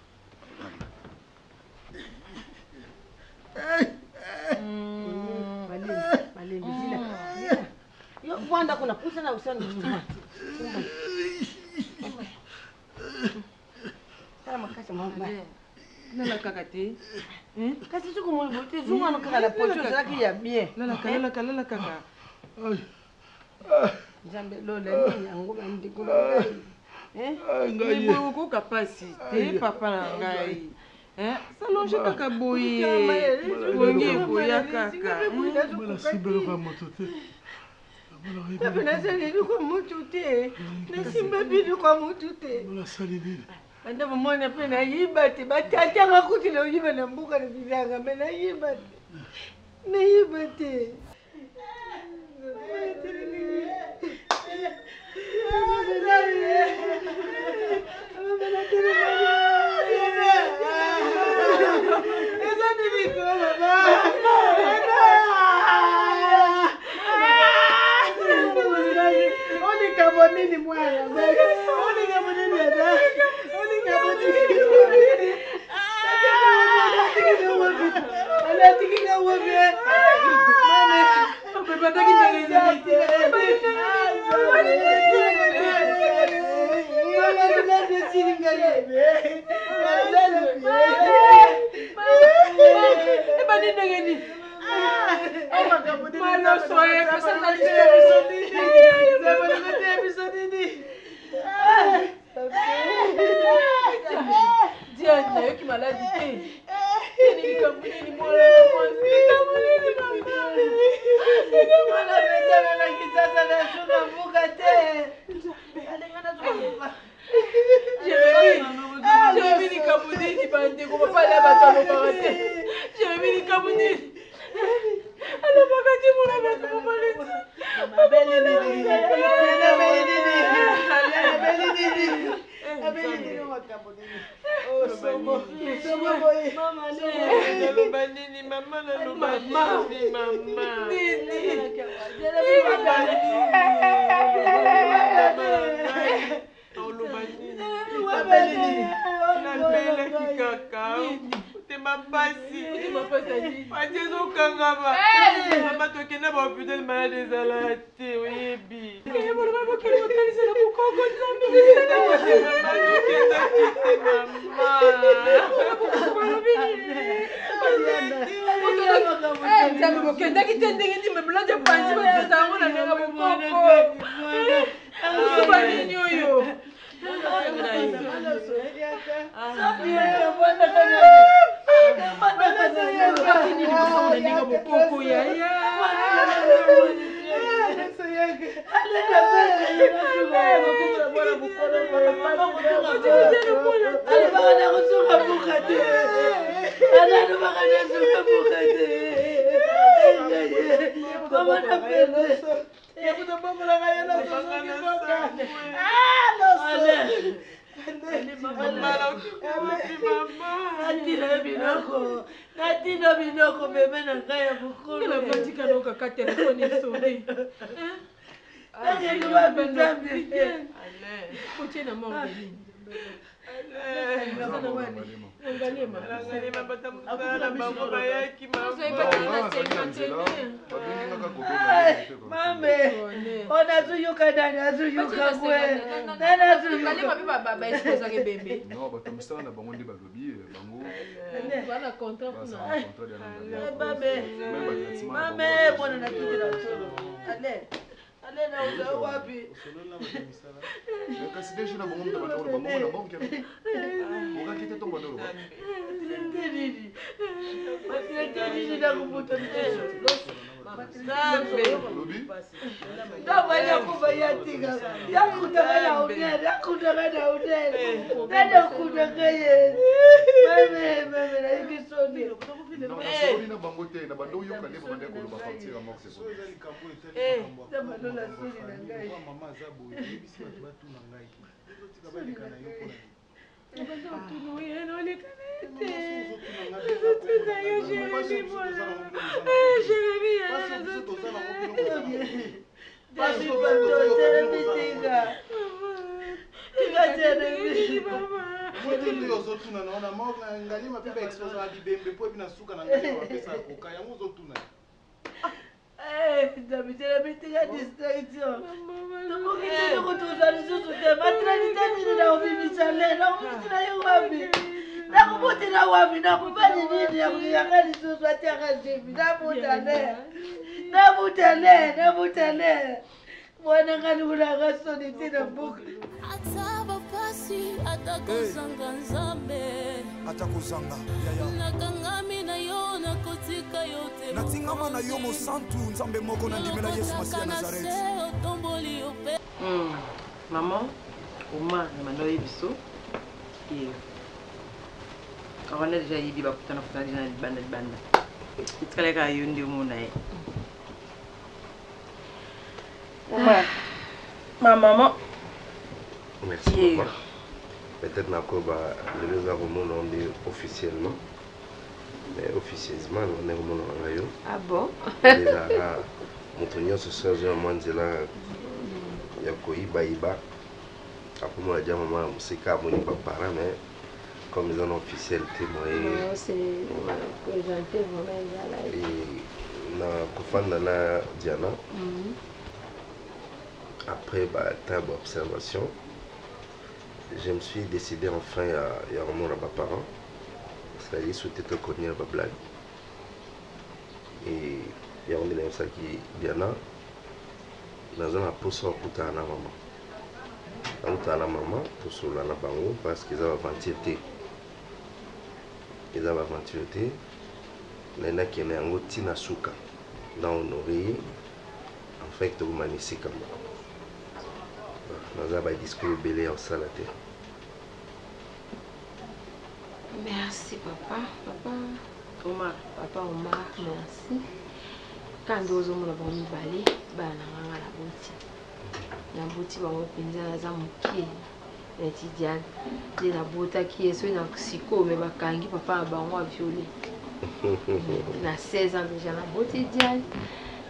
Malende zila. Yo kwanda kuna pusa na usoni. Kama makasa mama. Nala kakati. Kasi tuko mo bote zunga no kala pocho zaki ya bien. Lala kaka. Ay. Jambe lola ni yango bandi kuna. Ngai ko kapasi. Papa na ngai. Salonge kaka boye. Bongi boya kaka. Mala sibelo kwa moto te. Pepe na sali kwa moto te. Na simba bidu kwa moto te. Mala sali nini? Anda mwana pe na yiba te batata ngakuti lo yiba na mbuka na bizanga me na yiba te. Na yiba te. Nini mwana oni kama nini ada oni kama nini ala tikina wapi mama baba takina Diana, eu que malade tem. Ele camunini mora camunini mama. Mala beta na kisasa na shuna buka te. Alengana tukuba. Jeremy ni camunini bande ko pala batalo bagate. Jeremy ni camunini. Alo bagate mura batalo baleti. Abeli ni. Abeli wakamunini. Oh, somo boy. Mama Lubanini, mama na lubanini, mama. Nini? Nalbela kikaka. Tema pasi. Wajezo kangama. Mama tokena ba hôpital malade zalate oyebi. Mama bakeli wakalisa na bukoko nzambi. Mama tokena kite mama. Nzambi bokenda kite ndenge ndi mebulanja panzi batango na nanga bukoko. Usuba nini oyo? Natina binoko bebe na kaya bukulu. Kila matika na ukaka telefoni sori. Nani kwa bizambi. Kuche na mama. Mame, on a tout yoka dani, a tout yoka kwe. Nana tout yoka. Kalima biba baba esposa ke bébé. Non, bah comme ça on a bango ndi balobi bango. Voilà contrat pour Mame, bona na tout la solo. Allez na uza wapi. Kasi deja na bango mta bango bango na bango kya. Oka kite to bango. Nini. Nini na kubuta mteso. Ndaba yakuba yatika yakutangana unene yakutangana unene nenda kutanganye meme na ikisoni na bango te na bando yoka le bande ko ba partir à mort c'est ça ndaba ndola sili na ngai mama zabo yebisi bato batuna ngai ozotika baleka na yo mpona ozotuna naona ngalima mpe baexplosa na bibembe mpo ebi na suka na ngai bapesa koka yango ozotuna Dabitela bitika distraction. Tukukitini kutuza lisusu te. Matranita nini na ubibisa le. Na ubibisa yu wabi. Na kubuti na wabi. Na kubani nini ya kuyanga lisusu ati yanga jibi. Na butale. Na butale. Na butale. Mwana ngani ulanga soni tina mbuka. Ataba pasi atakozanga nzambe. Atakozanga yaya. Nakangami na yo nakotika yote. Natingama na yo mosantu nzambe moko na ndimela Yesu Masiya Nazareth. Maman, Oma na manoye biso. On a déjà dit ba kutana kutana na libanda. Itkale ka yundi umuna ye. Oma. Ma maman. Merci maman. Peut-être nako ba le za remonte on dit officiellement. Mais officieusement on est remonte en rayon. Ah bon? Déjà Montonio ce soir je manzela ya koiba iba. Après moi déjà maman musika moni papa mais comme ils ont officiel témoin. C'est présenté vraiment et na kofanda na Diana. Après temps d'observation, je me suis décidé enfin à remonter à mes parents. C'est-à-dire souhaiter te connaître ma blague. Et il y a un élève qui Diana dans un poste pour ta maman. Dans ta maman pour sur la bango parce qu'ils avaient aventuré. Ils avaient aventuré. Les gens qui ont un tina suka dans un oreiller en fait tu manies comme nous avons discuté belé en salle. Merci papa. Papa Omar, merci. Quand nous avons la balé, bana la bouti. La bouti va reprendre la zamuki. Et Tidiane, de la bouta qui est sur la psycho, mais bakangi papa a bango violé. Na 16 ans déjà la bouti Tidiane.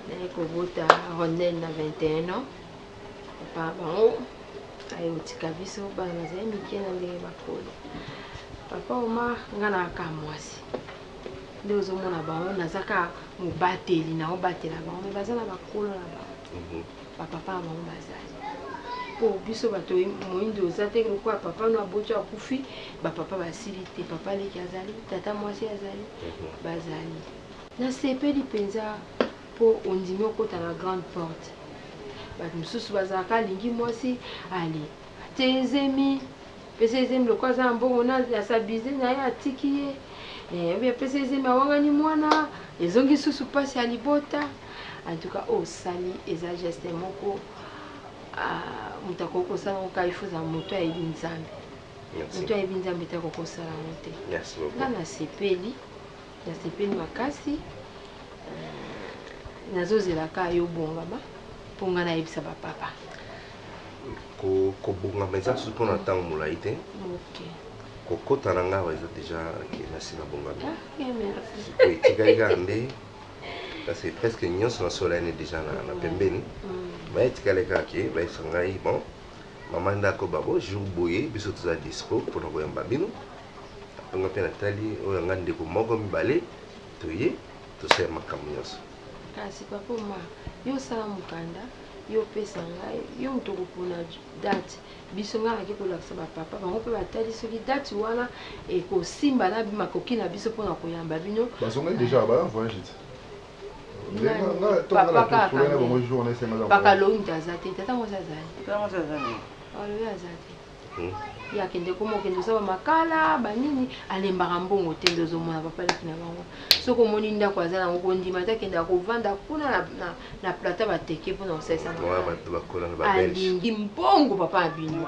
Et Kobota Ronel na 21 ans. Papa bango ayo tikabiso bana zai mikena ndenge bakolo. Papa Omar ngana akamwasi. Ndio zomona bango nazaka mubateli na obatela bango me bazala bakolo na bango. Papa bango bazali. Po biso bato moindo ozate ko papa no abocho akufi ba papa basili te papa leki azali tata mwasi azali bazali. Na sepeli penza po ondimi okota na grande porte. Ba mususu bazaka lingi mwasi ali tezemi pesezemi lokwaza mbongo na asabize na ya tikiye bien pesezemi awangani mwana ezongi susu pasi alibota en tout cas au sali eza geste moko mutako kosala ukaifuza moto ya ibinzambe moto ya ibinzambe tako kosala mote merci beaucoup na sepeli makasi nazozelaka yo bongama ponga na yebisa ba papa ko bongama eza surtout pour ntango molai te kokota na ngai eza déjà nasi na bongama etikali kaka nde kasi presque nyonso na solani déjà na pembeni baetikali kaka ke bayesa ngai bon Maman ndako babo jour boye biso toza dispo pour na koyamba bino. Apanga pe Nathalie oyo nga ndeko moko mibale toye tosaya makambo nyonso. Kasi papa ma yo sala mukanda yo pesa ngai yo mutoko pona date biso nga naki kolakisa bapapa bango mpe batali soki date wana ekosimba na makoki na biso mpona koyamba bino bazongai déjà baenvoyage te bakalongi aza te tata mwasi azali aloyi aza te yakende koma okende osala makala banini alembaka mbongo te nde ozomona papa leki na bango soki omoni ndako aza nango kondima te akende akovanda kuna na plata bateke mpona kosalisa alingi mbongo papa na bino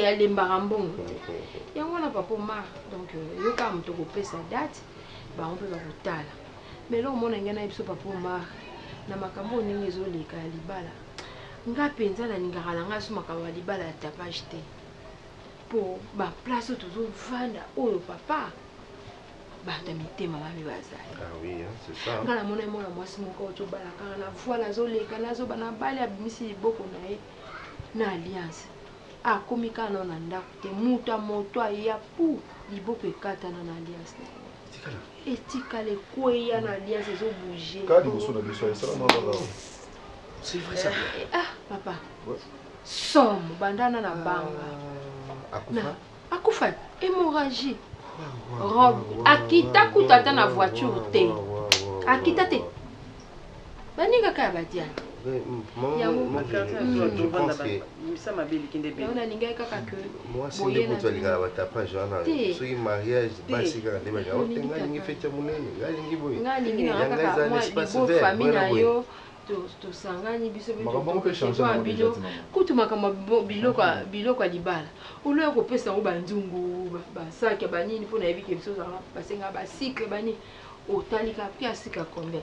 alembaka mbongo te yango wana papa omar donc yokaka moto kopesa date bango mpe bakotala mais lo omona ngai na biso papa omar na makambo ndenge ezoleka ya libala nga mpenza nalingaka na ngai so makambo ya libala ya tapage te po baplace oyo tozovanda oyo papa bato ya mitema bami bazali nga namona mwana mwasi moko oyo tobala kaka na voile azoleka nazoba na bale abimisi liboko na ye na alliance akomi kaka nao na ndako te muta moto aya pu liboko ekatana na alliance na ye etikala ekweya na alliance ezobouge c'est vrai ça papa somme bandana na banga akufa hémorragie akita kutata na voiture te akita te baningaka ya badiana nalingai kaka ke mwasi nde moto alingaka batapage wana soki mariage basi kaka nde balinga otenga alingi fete ya monene ngalingi boye ngalingi nanga kaka mwa famille na yo tosangani biso bilo kutu makambo biloko ya libala oloya kopesa yango banzungu basake banini mpona yebike biso basenga basikle banini otalika mpe asika combien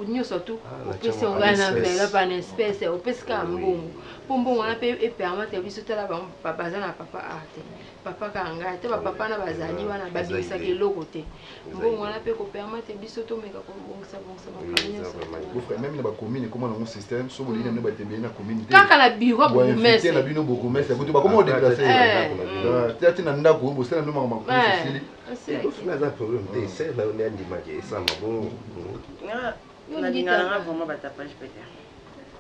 nyonso tu opesi yango na enveloppe na espèce opesi kaka mbongo mpo mbongo wana mpe epermete biso tala baza na papa arte papa kaka ngai te bapapa na bazali wana babimisaka eloko te mbongo wana mpe kopermete biso tomeka kobongisa même na bacommune ekoma nango système so bolini bino batembeli na commune te kaka na bureau bourgmestre na bino bourgmestre kutu bakoma odeplace te ati na ndako oyo bosala bino makambo makosili naza problème te se na oni andimaki esamba bongo nalingana nga vraiment batapage pete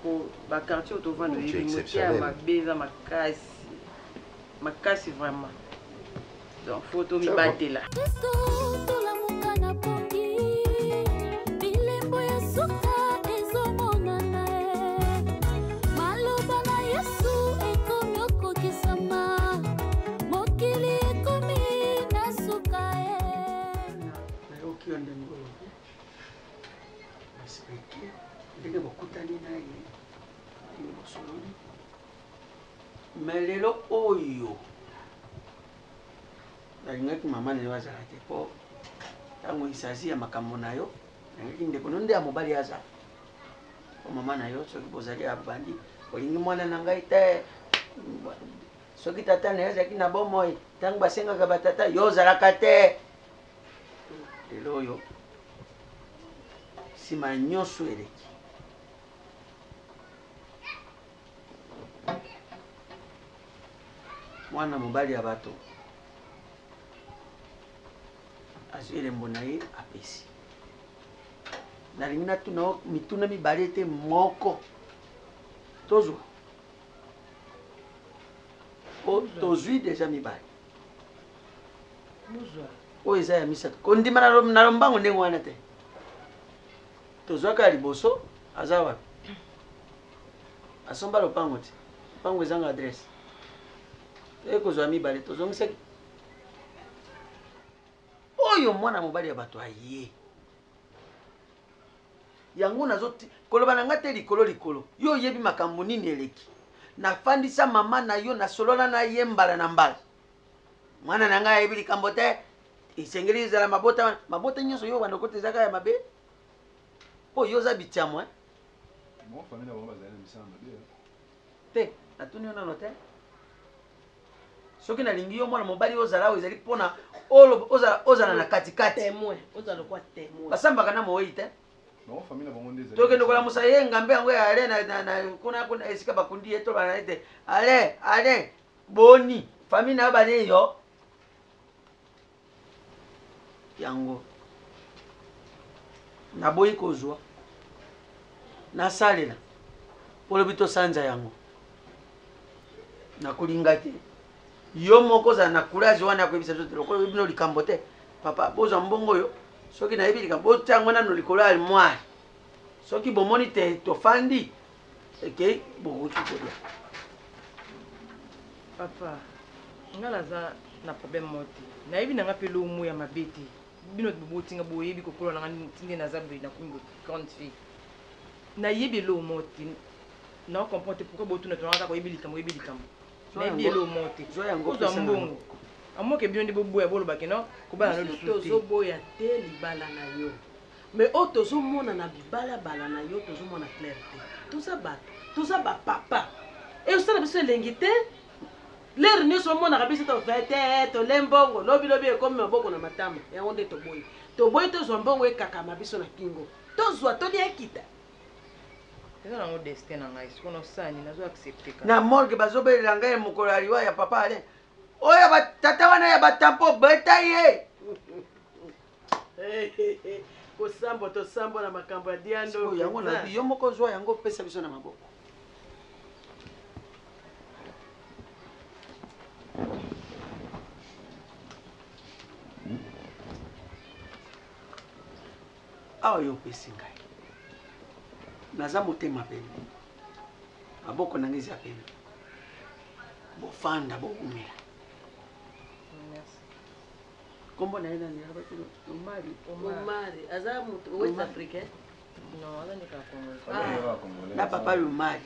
po baquartier oyo tovanda oyebi ya mabe eza makasi vraiment donc faut tomibatela ndenge bakutani na ye mosololi mais lelo oyo nalingaki mama na yo azala te mpo ntango isasi ya makambo na yo nalingaki ndeko no nde ya mobali aza po mama na yo soki bozali abandi olingi mwana na ngai te soki tata na yo azalaki na bomoi ntango basengaka batata yo ozalaka te lelo oyo nsima nyonso eleki mwana mobali ya bato azwi elembo na ye apesi nalingi natuna o mituna mibale te moko tozwa tozwi deja mibale oyo eza ya misato kondima na lombango ndenge wana te tozwaka ya liboso aza wapi asomba lopango te lopango ezanga adresse ekozwa mibale tozongisaki oyo mwana mobali ya bato aye yango nazoti koloba na nga te likolo yo oyebi makambo nini eleki nafandisa mama na yo nasolola na ye mbala na mbala mwana na ngai ayebi likambo te esengeli ezala mabota nyonso yo banda kota ezaka ya mabe po yo oza bitiamo te natuni yo nano te soki nalingi yo mwana mobali ozala oyo ezali mpona ozala na katikati basambaka na moyi te Non, famille na bango ndeza. Tokende kolamusa ye ngambe yango ya ale na kuna esika bakundi ye to bana ete ale boni famille na bane yo yango naboyi kozwa nasalela polobi tosanja yango nakulinga te yo moko ozala na courage wana yakoyebisa biso te lokola bino likambo te papa bozwa mbongo oyo soki nayebi likambo botiango nano likolo ya limwari soki bomoni te tofandi ekei bokuti kolia papa nga naza na problème mo te nayebi nanga mpe lomu ya mabe te bino botinga boyebi kokolo nanga ntinge naza boye nakomi grande fille nayebi lomu te naocomprendre te pourquoi botuna tonaka koyebi likambo nayebi lomu te kozwa mbongo amoke bino nde boboya bolobake no kobala no lisusu te tozoboya te libala na yo mais oyo tozomona na bibalabala na yo tozomona clair te toza bato toza bapapa e osala biso elengi te lere nyonso omonaka biso tofe te tole mbongo lobilobi ekomi maboko na matama yango nde toboyi tozwa mbongo ekakama biso na kingo tozwa tolia ekita eza nango destin na ngai sikono osani nazo accepte na morgue bazobelela ngai mokolo ya liwa ya papa ale oyo batata wana ya batampo beta ye kosambo tosambo na makambo ya diando yango na yo moko zwa yango pesa biso na maboko awa yo opesi ngai naza motema pene maboko na ngai eza pene bofanda boumela kombo na ye nani omari aza moto west africain na papa lumari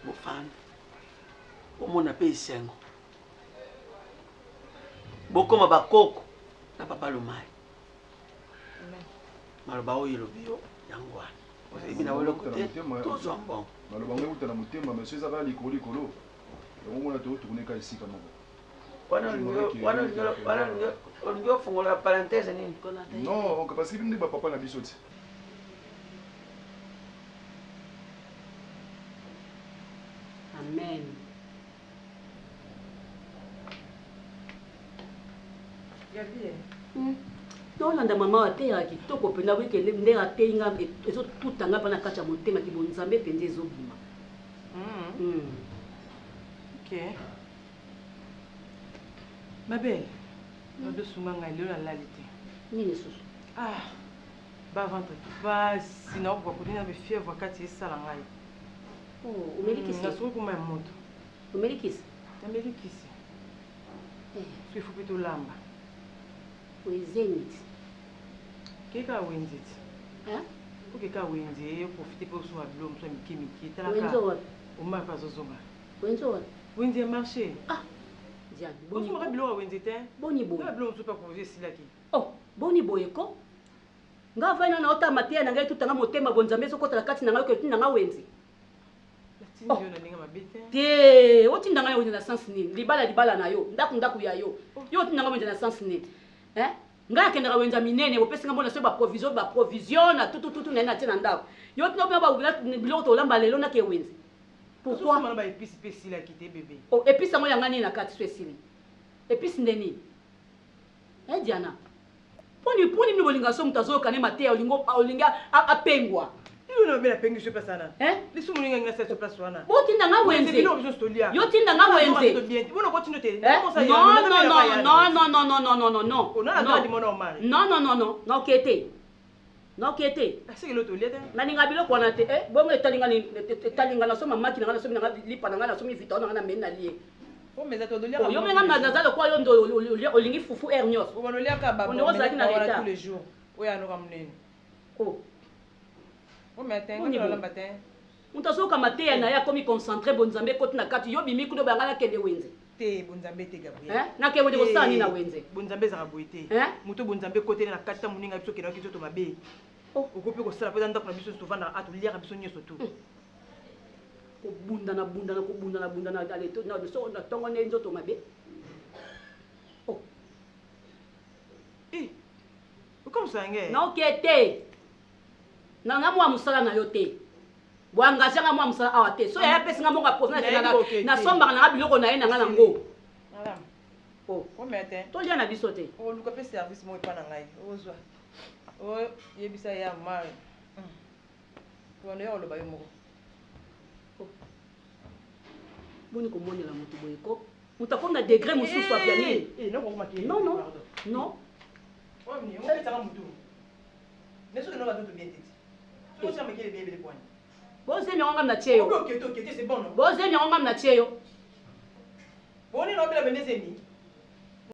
bofanda bomona mpe esengo bokoma bakoko na papa lumari maloba oyo elobi yo yango wana oyebi na weloko te tozwa mbongo maloba ngo euta na motema mais eza kaka likolo yango mona totuneka esika moko wana olingi ofungola parenthèse nini non parce que bino nde bapapa na biso ti amen tolanda mama ateyaka kitoko mpenza wikende ndenge ateyi nga ezotutanga mpa na kati ya motema kibo nzambe mpenza ezobima mabele odosunga ngai lelo nalali te nini susu baventre pasi naokoka kotina befievre kati esala ngai omelikisi nasoki koma ya moto omelikisi namelikisi so ifo mpe tolamba oezeniti keka wenze ti okeka wenze profite mpe osunga bilo mosu ya mike mike talaka omaka mpe azozonga wenze wana wenze ya marché osungaka biloko ya wenze te boni boye biloko mosu mpe aprovisie esilaki boni boye ko nga vai nana otama te na ngai tutanga motema bonzambe ezokotala kati na ngai oketinda nga wenze te otinda ngai wenze na sens nini libala na yo ndako ya yo yo otinda ngai wenze na sens nini ngai akendaka wenza minene opesinga mbona so baprovision na tutututu na ye na tie na ndako yo tina opena biloko tolamba lelo nake wenze episi yango yanga nini na kati so esili episi nde nini diana poni mini bolinga so moto azoyokane mateya olingi apengwa otindanga wenze yo tindanga wenze nokete naninga biloko wana te bongo etalinga nasoma maki nanga nasomi nanga lipa nanga nasomi vitao nanga na meni na lie yo menga naza lokwa yo ndo olingi fufu air nyonso ozalaki na leta moto azoyoka mateya na ye akomi concentré bonzambe ekoti na kati yo bimi kuno bayanga nakende wenze nake wenze kosala nini na wenze bonzambe ezaka boye te moto bonzambe ekoteli na kati ta moninga biso okendaki nzoto mabe oko mpe kosala mpenza ndako na biso tovanda atoliaka biso nyonso tu kobundana na ntongo nde nzoto mabe okamosanga naoke te nanga mwa musala na yo te boengage nga mwa musala awa te so yaya pesi nga mbongo apose nasombaka nanga biloko na ye nanga nango tolia na biso te oluka mpe service moko epa na ngai ozwa oyebisa ya mare wana yo oloba yo moko boni komonela moto boye ko moto akomi na degré mosusu apia nini non non non bozemi yango ngam na tie yo bozemi yango ngam na tie yo boni na obela bende zemi